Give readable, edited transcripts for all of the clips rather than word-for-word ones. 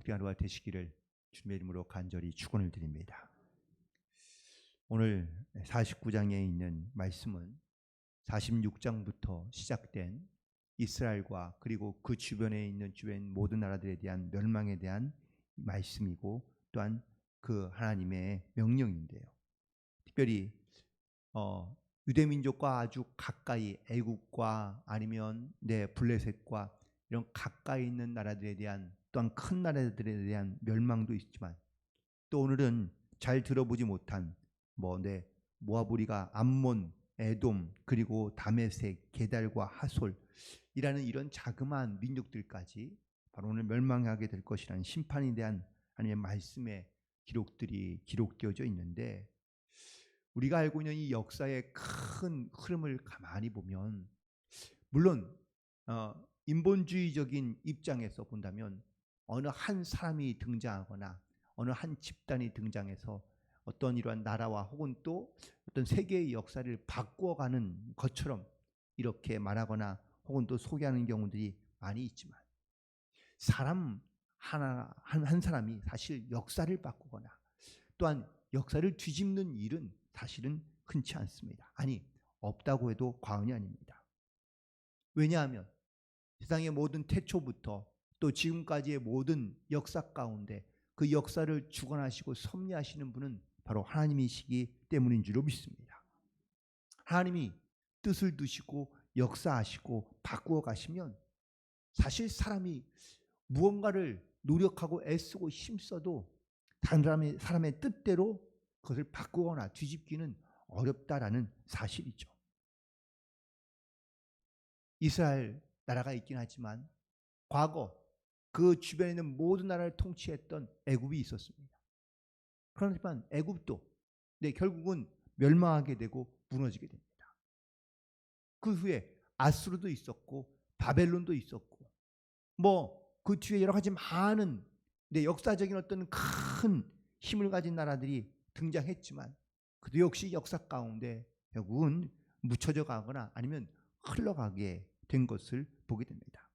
복된 하루가 되시기를 주님의 이름으로 간절히 축원을 드립니다. 오늘 49장에 있는 말씀은 46장부터 시작된 이스라엘과 그리고 그 주변에 있는 주변 모든 나라들에 대한 멸망에 대한 말씀이고 또한 그 하나님의 명령인데요. 특별히 유대민족과 아주 가까이 애국과 아니면 블레셋과 이런 가까이 있는 나라들에 대한 또한 큰 나라들에 대한 멸망도 있지만 또 오늘은 잘 들어보지 못한 모아브리가 암몬, 에돔 그리고 다메섹, 게달과 하솔이라는 이런 자그마한 민족들까지 바로 오늘 멸망하게 될 것이라는 심판에 대한 하나님의 말씀의 기록들이 기록되어져 있는데 우리가 알고 있는 이 역사의 큰 흐름을 가만히 보면 물론 인본주의적인 입장에서 본다면 어느 한 사람이 등장하거나 어느 한 집단이 등장해서 어떤 이러한 나라와 혹은 또 어떤 세계의 역사를 바꾸어가는 것처럼 이렇게 말하거나 혹은 또 소개하는 경우들이 많이 있지만 사람 한 사람이 사실 역사를 바꾸거나 또한 역사를 뒤집는 일은 사실은 흔치 않습니다. 아니, 없다고 해도 과언이 아닙니다. 왜냐하면 세상의 모든 태초부터 또 지금까지의 모든 역사 가운데 그 역사를 주관하시고 섭리하시는 분은 바로 하나님이시기 때문인 줄로 믿습니다. 하나님이 뜻을 두시고 역사하시고 바꾸어 가시면 사실 사람이 무언가를 노력하고 애쓰고 힘써도 다른 사람의 뜻대로 그것을 바꾸거나 뒤집기는 어렵다라는 사실이죠. 이스라엘 나라가 있긴 하지만 과거 그 주변에 있는 모든 나라를 통치했던 애굽이 있었습니다. 그렇지만 애굽도 결국은 멸망하게 되고 무너지게 됩니다. 그 후에 아수르도 있었고 바벨론도 있었고 그 뒤에 여러 가지 많은 역사적인 어떤 큰 힘을 가진 나라들이 등장했지만 그도 역시 역사 가운데 결국은 묻혀져 가거나 아니면 흘러가게 된 것을 보게 됩니다.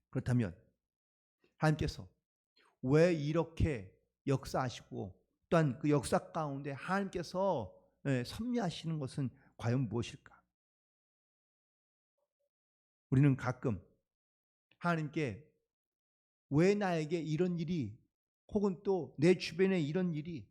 그렇다면 하나님께서 왜 이렇게 역사하시고 또한 그 역사 가운데 하나님께서 섭리하시는 것은 과연 무엇일까? 우리는 가끔 하나님께 왜 나에게 이런 일이 혹은 또 내 주변에 이런 일이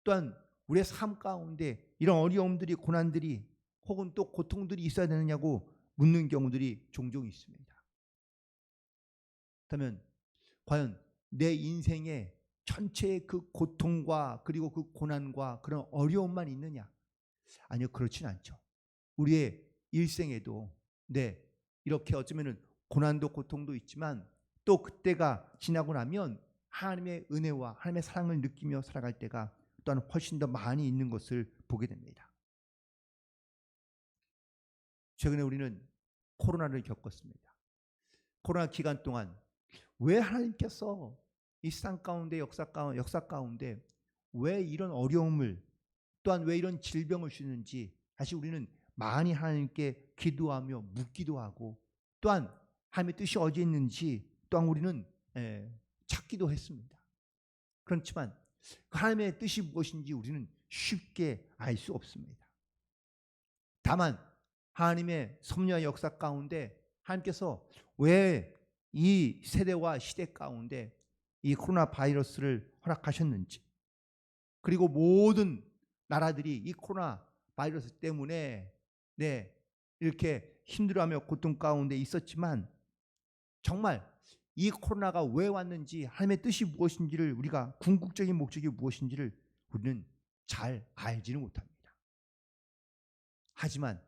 또한 우리의 삶 가운데 이런 어려움들이 고난들이 혹은 또 고통들이 있어야 되느냐고 묻는 경우들이 종종 있습니다. 그렇다면 과연 내 인생의 전체의 그 고통과 그리고 그 고난과 그런 어려움만 있느냐? 아니요, 그렇진 않죠. 우리의 일생에도 이렇게 어쩌면 고난도 고통도 있지만 또 그때가 지나고 나면 하나님의 은혜와 하나님의 사랑을 느끼며 살아갈 때가 또한 훨씬 더 많이 있는 것을 보게 됩니다. 최근에 우리는 코로나를 겪었습니다. 코로나 기간 동안 왜 하나님께서 이 세상 가운데 역사 가운데 왜 이런 어려움을 또한 왜 이런 질병을 주는지 사실 우리는 많이 하나님께 기도하며 묻기도 하고 또한 하나님의 뜻이 어디에 있는지 또한 우리는 찾기도 했습니다. 그렇지만 하나님의 뜻이 무엇인지 우리는 쉽게 알 수 없습니다. 다만 하나님의 섭리와 역사 가운데 하나님께서 왜 이 세대와 시대 가운데 이 코로나 바이러스를 허락하셨는지 그리고 모든 나라들이 이 코로나 바이러스 때문에 이렇게 힘들어하며 고통 가운데 있었지만 정말 이 코로나가 왜 왔는지 하나님의 뜻이 무엇인지를 우리가 궁극적인 목적이 무엇인지를 우리는 잘 알지는 못합니다. 하지만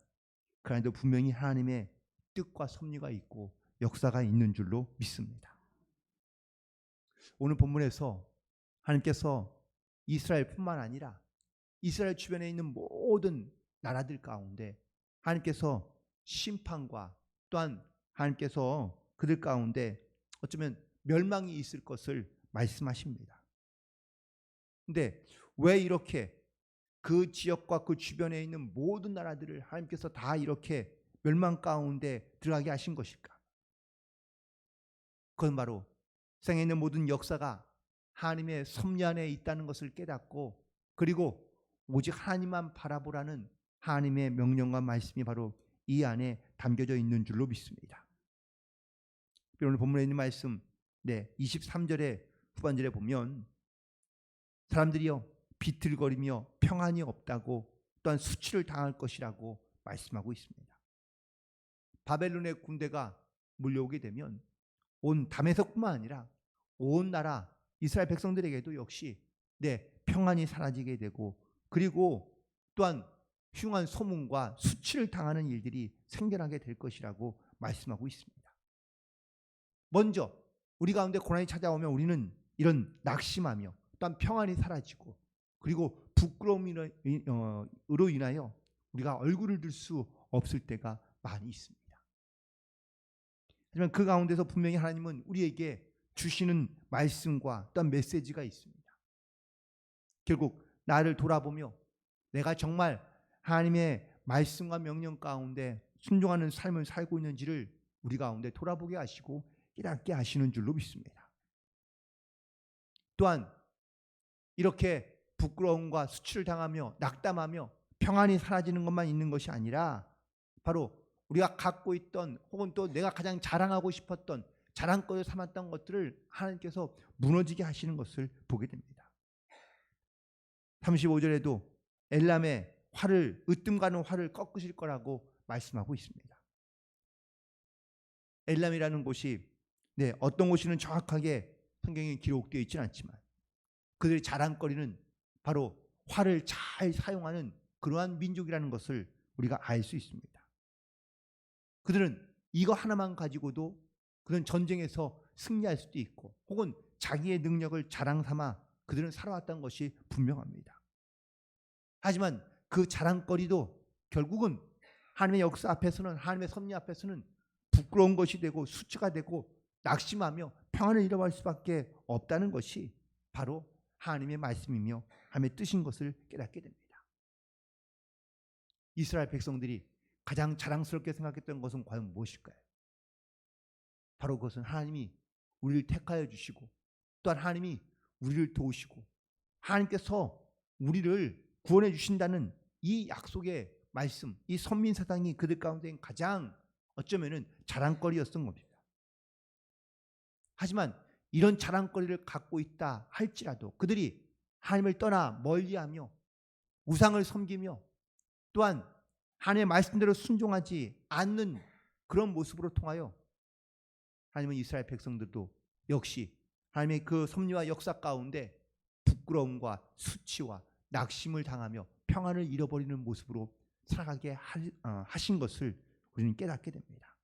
그런데도 분명히 하나님의 뜻과 섭리가 있고 역사가 있는 줄로 믿습니다. 오늘 본문에서 하나님께서 이스라엘뿐만 아니라 이스라엘 주변에 있는 모든 나라들 가운데 하나님께서 심판과 또한 하나님께서 그들 가운데 어쩌면 멸망이 있을 것을 말씀하십니다. 그런데 왜 이렇게 그 지역과 그 주변에 있는 모든 나라들을 하나님께서 다 이렇게 멸망 가운데 들어가게 하신 것일까? 그건 바로 세상에 있는 모든 역사가 하나님의 섭리 안에 있다는 것을 깨닫고, 그리고 오직 하나님만 바라보라는 하나님의 명령과 말씀이 바로 이 안에 담겨져 있는 줄로 믿습니다. 오늘 본문에 있는 말씀 23절의 후반절에 보면 사람들이요 비틀거리며 평안이 없다고, 또한 수치를 당할 것이라고 말씀하고 있습니다. 바벨론의 군대가 몰려오게 되면 온 다메섹뿐만 아니라 온 나라 이스라엘 백성들에게도 역시 평안이 사라지게 되고, 그리고 또한 흉한 소문과 수치를 당하는 일들이 생겨나게 될 것이라고 말씀하고 있습니다. 먼저 우리 가운데 고난이 찾아오면 우리는 이런 낙심하며 또한 평안이 사라지고, 그리고 부끄러움으로 인하여 우리가 얼굴을 들 수 없을 때가 많이 있습니다. 하지만 그 가운데서 분명히 하나님은 우리에게 주시는 말씀과 또한 메시지가 있습니다. 결국 나를 돌아보며 내가 정말 하나님의 말씀과 명령 가운데 순종하는 삶을 살고 있는지를 우리 가운데 돌아보게 하시고 깨닫게 하시는 줄로 믿습니다. 또한 이렇게 부끄러움과 수치를 당하며 낙담하며 평안이 사라지는 것만 있는 것이 아니라 바로 우리가 갖고 있던, 혹은 또 내가 가장 자랑하고 싶었던, 자랑거리 삼았던 것들을 하나님께서 무너지게 하시는 것을 보게 됩니다. 35절에도 엘람의 활을, 으뜸 가는 활을 꺾으실 거라고 말씀하고 있습니다. 엘람이라는 곳이 어떤 곳이는 정확하게 성경에 기록되어 있지는 않지만 그들의 자랑거리는 바로 활을 잘 사용하는 그러한 민족이라는 것을 우리가 알 수 있습니다. 그들은 이거 하나만 가지고도 그런 전쟁에서 승리할 수도 있고, 혹은 자기의 능력을 자랑 삼아 그들은 살아왔던 것이 분명합니다. 하지만 그 자랑거리도 결국은 하나님의 역사 앞에서는, 하나님의 섭리 앞에서는 부끄러운 것이 되고 수치가 되고 낙심하며 평안을 잃어버릴 수밖에 없다는 것이 바로 하나님의 말씀이며 하나님의 뜻인 것을 깨닫게 됩니다. 이스라엘 백성들이 가장 자랑스럽게 생각했던 것은 과연 무엇일까요? 바로 그것은 하나님이 우리를 택하여 주시고, 또한 하나님이 우리를 도우시고 하나님께서 우리를 구원해 주신다는 이 약속의 말씀, 이 선민사상이 그들 가운데 가장 어쩌면은 자랑거리였던 겁니다. 하지만 이런 자랑거리를 갖고 있다 할지라도 그들이 하나님을 떠나 멀리하며 우상을 섬기며 또한 하나님의 말씀대로 순종하지 않는 그런 모습으로 통하여 하나님은 이스라엘 백성들도 역시 하나님의 그 섭리와 역사 가운데 부끄러움과 수치와 낙심을 당하며 평안을 잃어버리는 모습으로 살아가게 하신 것을 우리는 깨닫게 됩니다.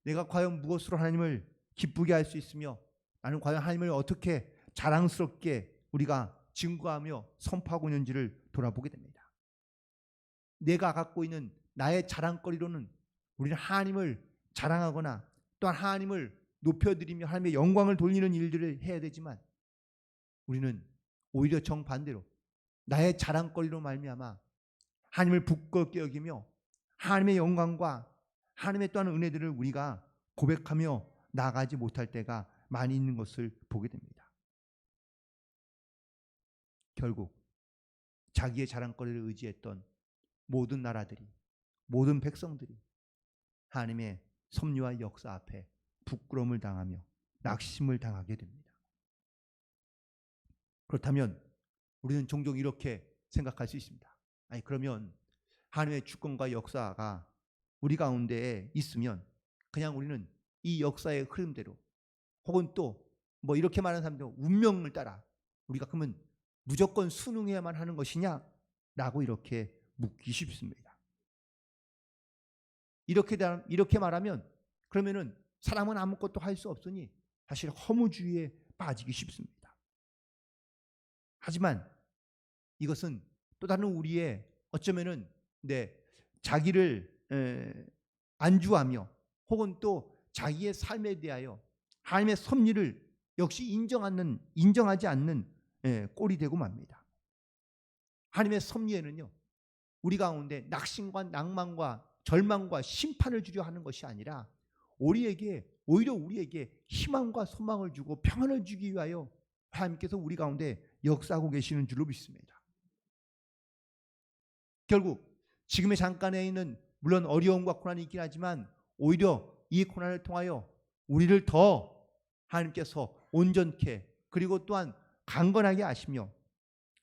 내가 과연 무엇으로 하나님을 기쁘게 할 수 있으며 나는 과연 하나님을 어떻게 자랑스럽게 우리가 증거하며 선포하고 있는지를 돌아보게 됩니다. 내가 갖고 있는 나의 자랑거리로는 우리는 하나님을 자랑하거나 또한 하나님을 높여드리며 하나님의 영광을 돌리는 일들을 해야 되지만, 우리는 오히려 정반대로 나의 자랑거리로 말미암아 하나님을 부끄럽게 여기며 하나님의 영광과 하나님의 또한 은혜들을 우리가 고백하며 나아가지 못할 때가 많이 있는 것을 보게 됩니다. 결국 자기의 자랑거리를 의지했던 모든 나라들이, 모든 백성들이 하나님의 섭리와 역사 앞에 부끄러움을 당하며 낙심을 당하게 됩니다. 그렇다면 우리는 종종 이렇게 생각할 수 있습니다. 아니, 그러면 하나님의 주권과 역사가 우리 가운데에 있으면 그냥 우리는 이 역사의 흐름대로, 혹은 또 뭐 이렇게 말하는 사람들 운명을 따라 우리가 그러면 무조건 순응해야만 하는 것이냐? 라고 이렇게 묻기 쉽습니다. 이렇게 말하면 그러면은 사람은 아무것도 할 수 없으니 사실 허무주의에 빠지기 쉽습니다. 하지만 이것은 또 다른 우리의 어쩌면은 자기를 안주하며 혹은 또 자기의 삶에 대하여 하나님의 섭리를 역시 인정하지 않는 꼴이 되고 맙니다. 하나님의 섭리에는요, 우리 가운데 낙심과 낭만과 절망과 심판을 주려 하는 것이 아니라 우리에게 오히려 우리에게 희망과 소망을 주고 평안을 주기 위하여 하나님께서 우리 가운데 역사하고 계시는 줄로 믿습니다. 결국 지금의 잠깐에 있는 물론 어려움과 고난이 있긴 하지만 오히려 이 고난을 통하여 우리를 더 하나님께서 온전케 그리고 또한 강건하게 하시며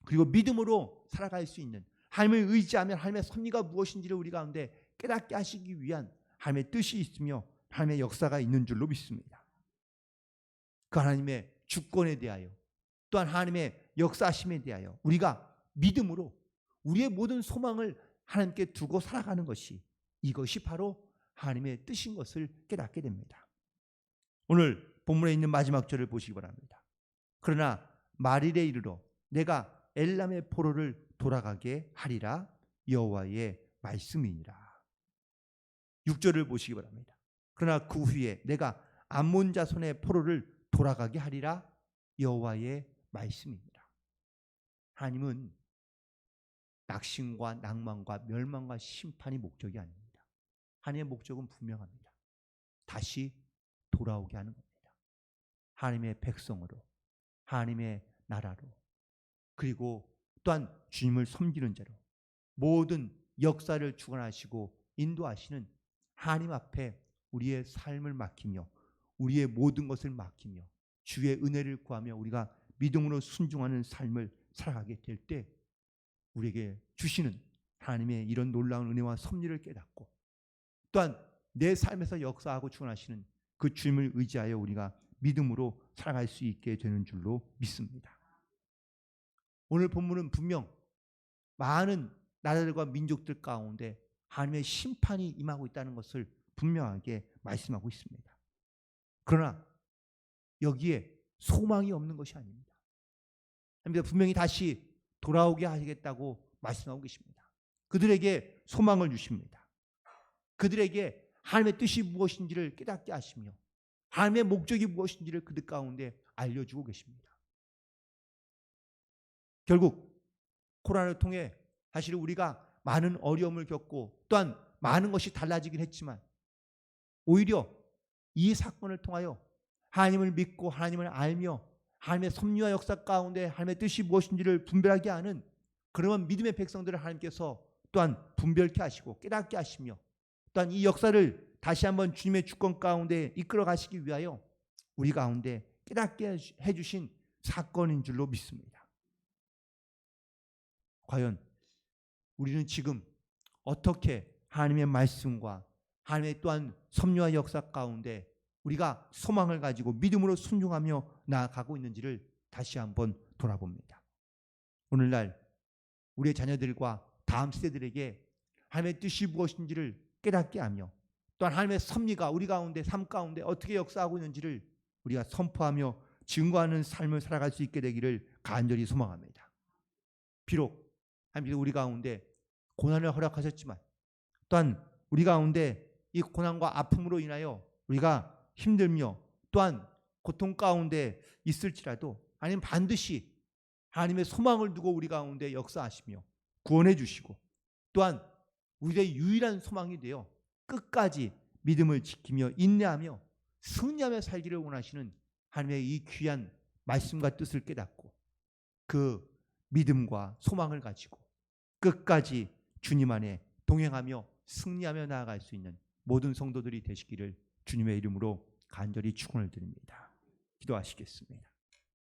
그리고 믿음으로 살아갈 수 있는 하나님을 의지하며 하나님의 섭리가 무엇인지를 우리 가운데 깨닫게 하시기 위한 하나님의 뜻이 있으며 하나님의 역사가 있는 줄로 믿습니다. 그 하나님의 주권에 대하여 또한 하나님의 역사하심에 대하여 우리가 믿음으로 우리의 모든 소망을 하나님께 두고 살아가는 것이 이것이 바로 하나님의 뜻인 것을 깨닫게 됩니다. 오늘 본문에 있는 마지막 절을 보시기 바랍니다. 그러나 말일에 이르러 내가 엘람의 포로를 돌아가게 하리라 여호와의 말씀이니라. 6절을 보시기 바랍니다. 그러나 그 후에 내가 암몬 자손의 포로를 돌아가게 하리라 여호와의 말씀이니라. 하나님은 낙심과 낭만과 멸망과 심판이 목적이 아닙니다. 하나님의 목적은 분명합니다. 다시 돌아오게 하는 겁니다. 하나님의 백성으로 하나님의 나라로 그리고 또한 주님을 섬기는 자로 모든 역사를 주관하시고 인도하시는 하나님 앞에 우리의 삶을 맡기며 우리의 모든 것을 맡기며 주의 은혜를 구하며 우리가 믿음으로 순종하는 삶을 살아가게 될 때 우리에게 주시는 하나님의 이런 놀라운 은혜와 섭리를 깨닫고 또한 내 삶에서 역사하고 주관하시는 그 주님을 의지하여 우리가 믿음으로 살아갈 수 있게 되는 줄로 믿습니다. 오늘 본문은 분명 많은 나라들과 민족들 가운데 하나님의 심판이 임하고 있다는 것을 분명하게 말씀하고 있습니다. 그러나 여기에 소망이 없는 것이 아닙니다. 하나님께서 분명히 다시 돌아오게 하시겠다고 말씀하고 계십니다. 그들에게 소망을 주십니다. 그들에게 하나님의 뜻이 무엇인지를 깨닫게 하시며 하나님의 목적이 무엇인지를 그들 가운데 알려주고 계십니다. 결국 코로나를 통해 사실 우리가 많은 어려움을 겪고 또한 많은 것이 달라지긴 했지만 오히려 이 사건을 통하여 하나님을 믿고 하나님을 알며 하나님의 섭리와 역사 가운데 하나님의 뜻이 무엇인지를 분별하게 하는 그런 믿음의 백성들을 하나님께서 또한 분별케 하시고 깨닫게 하시며 또한 이 역사를 다시 한번 주님의 주권 가운데 이끌어 가시기 위하여 우리 가운데 깨닫게 해주신 사건인 줄로 믿습니다. 과연 우리는 지금 어떻게 하나님의 말씀과 하나님의 또한 섭리와 역사 가운데 우리가 소망을 가지고 믿음으로 순종하며 나아가고 있는지를 다시 한번 돌아봅니다. 오늘날 우리의 자녀들과 다음 세대들에게 하나님의 뜻이 무엇인지를 깨닫게 하며 또한 하나님의 섭리가 우리 가운데 삶 가운데 어떻게 역사하고 있는지를 우리가 선포하며 증거하는 삶을 살아갈 수 있게 되기를 간절히 소망합니다. 비록 하나님께서 우리 가운데 고난을 허락하셨지만 또한 우리 가운데 이 고난과 아픔으로 인하여 우리가 힘들며 또한 고통 가운데 있을지라도 하나님 반드시 하나님의 소망을 두고 우리 가운데 역사하시며 구원해 주시고 또한 우리의 유일한 소망이 되어 끝까지 믿음을 지키며 인내하며 승리하며 살기를 원하시는 하나님의 이 귀한 말씀과 뜻을 깨닫고 그 믿음과 소망을 가지고 끝까지 주님 안에 동행하며 승리하며 나아갈 수 있는 모든 성도들이 되시기를 주님의 이름으로 간절히 축원을 드립니다. 기도하시겠습니다.